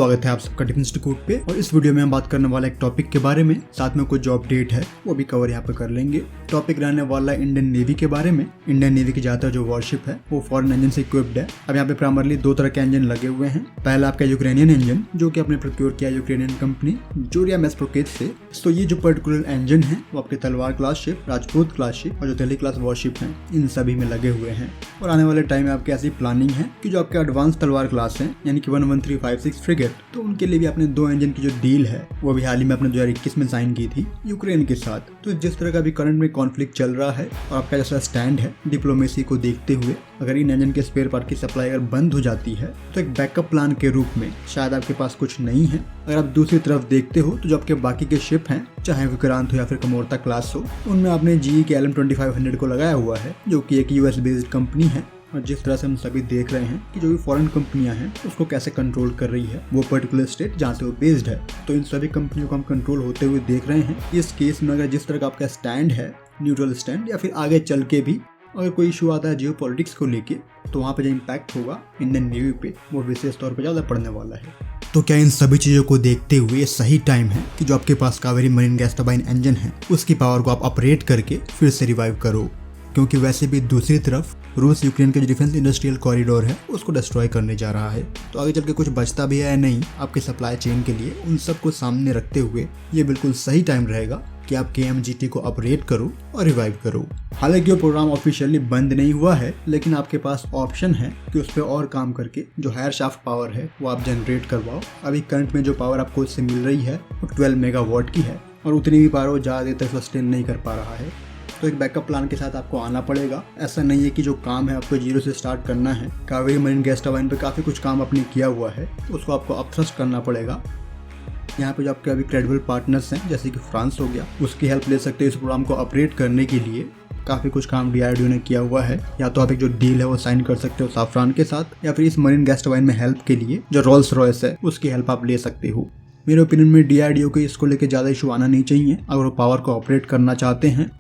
स्वागत है आप सबका डिफेंस कोड पे। और इस वीडियो में हम बात करने वाला एक टॉपिक के बारे में, साथ में कुछ जो अपडेट है वो भी कवर यहाँ पे कर लेंगे। टॉपिक रहने वाला है इंडियन नेवी के बारे में। इंडियन नेवी की ज्यादातर जो वॉरशिप है वो फॉरेन इंजन से इक्विप्ड है। अब यहाँ पे प्राइमरली दो तरह के इंजन लगे हुए हैं। पहला आपका यूक्रेनियन इंजन जो कि आपने प्रोक्योर किया यूक्रेनियन कंपनी जोरिया मैस्प्रोकेज से। तो ये जो पर्टिकुलर इंजन है वो आपके तलवार class ship, Rajput class ship और जो दिल्ली क्लास वॉरशिप है इन सभी में लगे हुए हैं। और आने वाले टाइम में आपकी ऐसी प्लानिंग है कि जो आपके एडवांस तलवार क्लास है यानी कि 11356 फ्रिगेट, तो उनके लिए भी आपने दो इंजन की जो डील है वो भी हाल ही में आपने 2021 में साइन की थी यूक्रेन के साथ। तो जिस तरह का भी करंट में कॉन्फ्लिक्ट चल रहा है और आपका जैसा स्टैंड है डिप्लोमेसी को देखते हुए, अगर इन इंजन के स्पेयर पार्ट की सप्लाई अगर बंद हो जाती है तो एक बैकअप प्लान के रूप में शायद आपके पास कुछ नहीं है। अगर आप दूसरी तरफ देखते हो तो जो आपके बाकी के शिप हैं, चाहे विक्रांत हो या फिर कमोर्ता क्लास हो, उनमें आपने GE के LM-2500 को लगाया हुआ है जो कि एक US बेस्ड कंपनी है। और जिस तरह से हम सभी देख रहे हैं कि जो भी फॉरेन कंपनियां हैं उसको कैसे कंट्रोल कर रही है वो पर्टिकुलर स्टेट जहाँ से वो बेस्ड है, तो इन सभी कंपनियों को हम कंट्रोल होते हुए देख रहे हैं। इस केस में अगर जिस तरह का आपका स्टैंड है, न्यूट्रल स्टैंड, या फिर आगे चल के भी अगर कोई इशू आता है जियो पॉलिटिक्स को लेके, तो वहाँ पे जो इम्पैक्ट होगा इंडियन नेवी पे वो विशेष तौर पर ज़्यादा पड़ने वाला है। तो क्या इन सभी चीज़ों को देखते हुए ये सही टाइम है कि जो आपके पास Kaveri marine gas turbine engine है उसकी पावर को आप अपग्रेड करके फिर से रिवाइव करो? क्योंकि वैसे भी दूसरी तरफ रूस यूक्रेन के जो डिफेंस इंडस्ट्रियल कॉरिडोर है उसको डिस्ट्रॉय करने जा रहा है। तो आगे चल के कुछ बचता भी है या नहीं आपके सप्लाई चेन के लिए, उन सबको सामने रखते हुए ये बिल्कुल सही टाइम रहेगा कि आप KMGT को अपग्रेड करो और रिवाइव करो। हालांकि वो प्रोग्राम ऑफिशियली बंद नहीं हुआ है, लेकिन आपके पास ऑप्शन है कि उस पर और काम करके जो हायर शाफ्ट पावर है वो आप जनरेट करवाओ। अभी करंट में जो पावर आपको इससे मिल रही है वो 12 मेगावाट की है और उतनी भी पावर वो ज़्यादा देर तक सस्टेन नहीं कर पा रहा है। तो एक बैकअप प्लान के साथ आपको आना पड़ेगा। ऐसा नहीं है कि जो काम है आपको जीरो से स्टार्ट करना है। कावेरी मरीन गैस टरबाइन पे काफ़ी कुछ काम आपने किया हुआ है, उसको आपको अपथ्रस्ट करना पड़ेगा। यहाँ पे जो आपके अभी क्रेडिबल पार्टनर्स हैं जैसे कि फ्रांस हो गया, उसकी हेल्प ले सकते हैं इस प्रोग्राम को अपग्रेड करने के लिए। काफ़ी कुछ काम DRDO ने किया हुआ है। या तो आप एक जो डील है वो साइन कर सकते हो साफ्रान के साथ, या फिर इस मरीन गैस टरबाइन में हेल्प के लिए जो रोल्स रॉयस है उसकी हेल्प आप ले सकते हो। मेरे ओपिनियन में DRDO को इसको लेकर ज़्यादा इशू आना नहीं चाहिए अगर वो पावर को ऑपरेट करना चाहते हैं।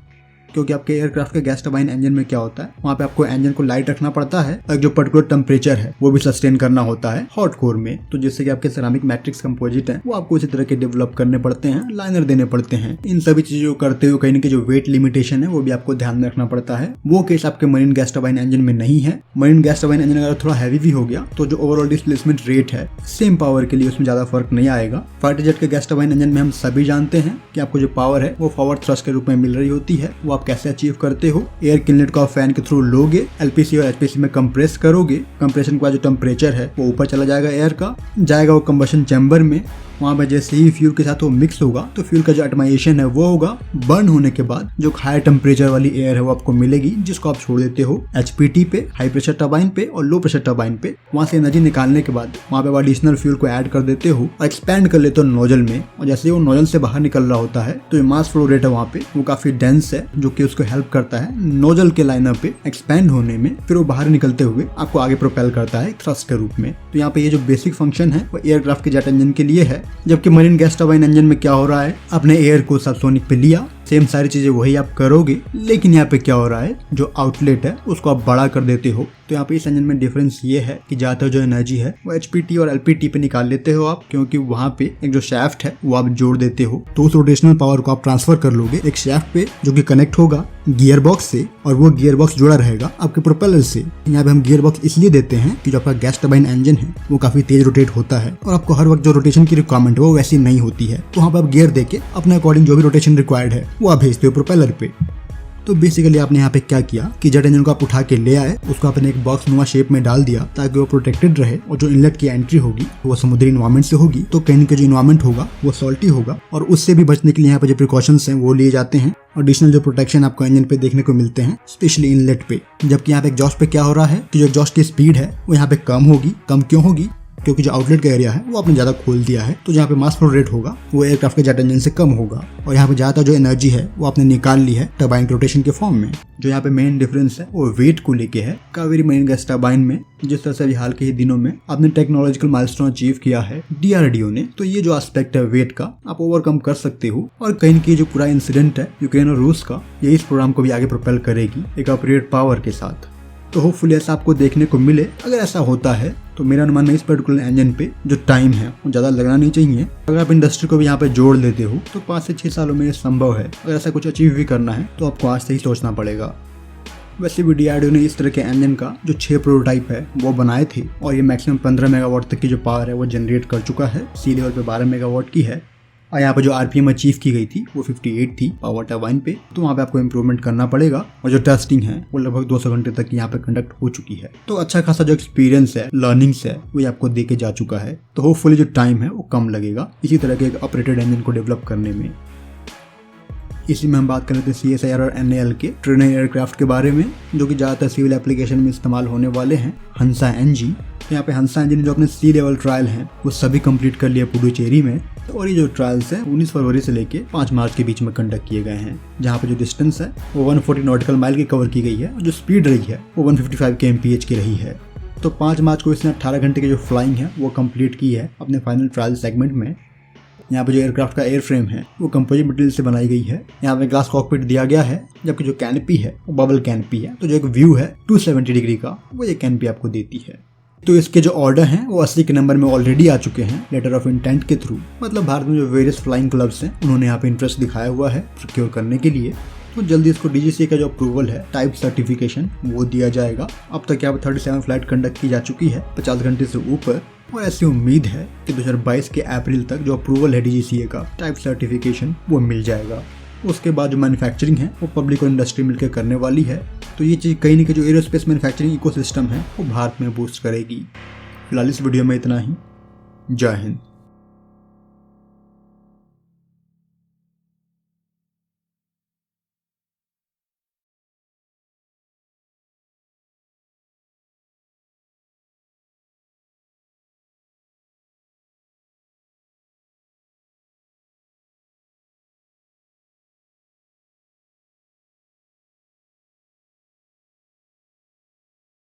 क्योंकि आपके एयरक्राफ्ट के गैस टरबाइन इंजन में क्या होता है, वहाँ पे आपको इंजन को लाइट रखना पड़ता है और जो पर्टिकुलर टेम्परेचर है वो भी सस्टेन करना होता है हॉट कोर में। तो जिससे कि आपके सेरामिक मैट्रिक्स कंपोजिट है वो आपको इसी तरह के डेवलप करने पड़ते हैं, लाइनर देने पड़ते हैं। इन सभी चीजों को करते हुए कहीं ना कहीं जो वेट लिमिटेशन है वो भी आपको ध्यान में रखना पड़ता है। वो केस आपके मरीन गैस टरबाइन इंजन में नहीं है। मरीन गैस टरबाइन इंजन अगर थोड़ा हैवी भी हो गया तो जो ओवरऑल डिस्प्लेसमेंट रेट है सेम पावर के लिए उसमें ज्यादा फर्क नहीं आएगा। फाइटर जेट के गैस टरबाइन इंजन में हम सभी जानते हैं कि आपको जो पावर है वो फॉरवर्ड थ्रस्ट के रूप में मिल रही होती है। वो आप कैसे अचीव करते हो, एयर इनलेट को आप फैन के थ्रू लोगे, LPC और HPC में कंप्रेस करोगे। कंप्रेशन के बाद जो टेम्परेचर है वो ऊपर चला जाएगा, एयर का जाएगा वो कंबशन चैम्बर में। वहाँ पर जैसे ही फ्यूल के साथ वो मिक्स होगा तो फ्यूल का जो एटमाइजेशन है वो होगा। बर्न होने के बाद जो हाई टेम्परेचर वाली एयर है वो आपको मिलेगी, जिसको आप छोड़ देते हो HPT पे, हाई प्रेशर टरबाइन पे और लो प्रेशर टरबाइन पे। वहाँ से एनर्जी निकालने के बाद वहाँ पे एडिशनल फ्यूल को ऐड कर देते हो और एक्सपैंड कर लेते हो नोजल में। और जैसे ही वो नोजल से बाहर निकल रहा होता है तो मास फ्लो रेट है वहाँ पे वो काफी डेंस है, जो कि उसको हेल्प करता है नोजल के लाइनर पे एक्सपैंड होने में। फिर वो बाहर निकलते हुए आपको आगे प्रोपेल करता है थ्रस्ट के रूप में। तो यहाँ पे ये जो बेसिक फंक्शन है वो एयरक्राफ्ट के जेट इंजन के लिए है। जबकि मरीन गैस टरबाइन इंजन में क्या हो रहा है, आपने एयर को सबसोनिक पे लिया, सेम सारी चीजें वही आप करोगे, लेकिन यहाँ पे क्या हो रहा है जो आउटलेट है उसको आप बड़ा कर देते हो। तो यहाँ पे इस इंजन में डिफरेंस ये है कि ज्यादातर जो एनर्जी है वो HPT और LPT पे निकाल लेते हो आप, क्योंकि वहाँ पे एक जो शाफ्ट है वो आप जोड़ देते हो। तो उस रोटेशनल पावर को आप ट्रांसफर कर लोगे एक शाफ्ट पे जो कि कनेक्ट होगा गियर बॉक्स से, और वो गियर बॉक्स जुड़ा रहेगा आपके प्रोपेलर से। यहाँ पे हम गियर बॉक्स इसलिए देते हैं कि जो आपका गैस टरबाइन इंजन है वो काफी तेज रोटेट होता है और आपको हर वक्त जो रोटेशन की रिक्वायरमेंट है वो वैसी नहीं होती है। तो वहाँ पे आप गियर देके अपने अकॉर्डिंग जो भी रोटेशन रिक्वायर्ड है वो आप भेजते हो प्रोपेलर पे। तो बेसिकली आपने यहाँ पे क्या किया कि जेट इंजन को आप उठा के ले आए, उसको आपने एक बॉक्स नुमा शेप में डाल दिया ताकि वो प्रोटेक्टेड रहे, और जो इनलेट की एंट्री होगी वो समुद्री इन्वायरमेंट से होगी। तो कहीं का जो इन्वायरमेंट होगा वो सॉल्टी होगा और उससे भी बचने के लिए यहाँ पे जो प्रिकॉशंस हैं वो लिए जाते हैं। एडिशनल जो प्रोटेक्शन आपको इंजन पे देखने को मिलते हैं स्पेशली इनलेट पे। जबकि यहाँ पे एग्जॉस्ट पे क्या हो रहा है कि जो एग्जॉस्ट की स्पीड है वो यहाँ पे कम होगी। कम क्यों होगी, क्योंकि जो आउटलेट का एरिया है वो आपने ज़्यादा खोल दिया है। तो जहाँ पे मास फ्लो रेट होगा वो एयरक्राफ्ट के जेट इंजन से कम होगा और यहाँ पे ज़्यादा जो एनर्जी है वो आपने निकाल ली है टरबाइन रोटेशन के फॉर्म में। जो यहाँ पे मेन डिफरेंस है वो वेट को लेके है। कावेरी मरीन गैस टरबाइन में जिस तरह से अभी हाल के ही दिनों में आपने टेक्नोलॉजिकल माइलस्टोन अचीव किया है DRDO ने, तो ये जो एस्पेक्ट है वेट का आप ओवरकम कर सकते हो। और कहीं की जो पूरा इंसिडेंट है यूक्रेन और रूस का, ये इस प्रोग्राम को भी आगे प्रोपेल करेगी एक अपग्रेड पावर के साथ। तो होपफुली ऐसा आपको देखने को मिले। अगर ऐसा होता है तो मेरा अनुमान है इस पर्टिकुलर इंजन पे जो टाइम है वो ज़्यादा लगना नहीं चाहिए। अगर आप इंडस्ट्री को भी यहाँ पे जोड़ लेते हो तो 5 से 6 सालों में ये संभव है। अगर ऐसा कुछ अचीव भी करना है तो आपको आज से ही सोचना पड़ेगा। वैसे भी DRDO ने इस तरह के इंजन का जो 6 प्रोटोटाइप है वो बनाए थे और ये मैक्सिमम 15 मेगावाट तक की जो पावर है वो जनरेट कर चुका है। सी लेवल पे 12 मेगावाट की है और यहाँ पे जो RPM अचीव की गई थी वो 58 थी पावर टरबाइन पे। तो वहाँ पे आपको इम्प्रूवमेंट करना पड़ेगा और जो टेस्टिंग है वो लगभग 200 घंटे तक यहाँ पे कंडक्ट हो चुकी है। तो अच्छा खासा जो एक्सपीरियंस है, लर्निंग्स है, वो आपको दे के जा चुका है। तो होपफुली जो टाइम है वो कम लगेगा इसी तरह के एक ऑपरेटेड इंजन को डेवलप करने में। इसी में हम बात कर रहे थे CSIR और NAL के ट्रेनर एयरक्राफ्ट के बारे में, जो कि ज़्यादातर सिविल एप्लीकेशन में इस्तेमाल होने वाले हैं। हंसा NG, यहाँ पे हंसा NG ने जो अपने सी लेवल ट्रायल हैं वो सभी कंप्लीट कर लिया पुडुचेरी में। और ये जो ट्रायल्स हैं 19 फरवरी से लेके 5 मार्च के बीच में कंडक्ट किए गए हैं, जहाँ पे जो डिस्टेंस है वो 140 नॉटिकल माइल की कवर की गई है और जो स्पीड रही है वो 155 kmph की रही है। तो 5 मार्च को इसने 18 घंटे की जो फ्लाइंग है वो कंप्लीट की है अपने फाइनल ट्रायल सेगमेंट में। यहाँ पे जो एयरक्राफ्ट का एयर फ्रेम है वो कंपोजिट मटेरियल से बनाई गई है। यहाँ पे ग्लास कॉकपिट दिया गया है, जबकि जो कैनपी है वो बबल कैनपी है। तो जो एक व्यू है 270 डिग्री का वो ये कैनपी आपको देती है। तो इसके जो ऑर्डर हैं वो 80 के नंबर में ऑलरेडी आ चुके हैं लेटर ऑफ इंटेंट के थ्रू। मतलब भारत में जो वेरियस फ्लाइंग क्लब्स हैं उन्होंने यहाँ पे इंटरेस्ट दिखाया हुआ है प्रोक्योर करने के लिए। तो जल्दी इसको DGCA का जो अप्रूवल है, टाइप सर्टिफिकेशन, वो दिया जाएगा। अब तक यहाँ पे 37 फ्लाइट कंडक्ट की जा चुकी है 50 घंटे से ऊपर। और ऐसी उम्मीद है कि 2022 के अप्रैल तक जो अप्रूवल है DGCA का टाइप सर्टिफिकेशन वो मिल जाएगा। उसके बाद जो मैन्युफैक्चरिंग है वो पब्लिक और इंडस्ट्री मिलकर करने वाली है। तो ये चीज़ कहीं ना कहीं जो एरोस्पेस मैन्युफैक्चरिंग इकोसिस्टम है वो भारत में बूस्ट करेगी। फिलहाल इस वीडियो में इतना ही। जय हिंद।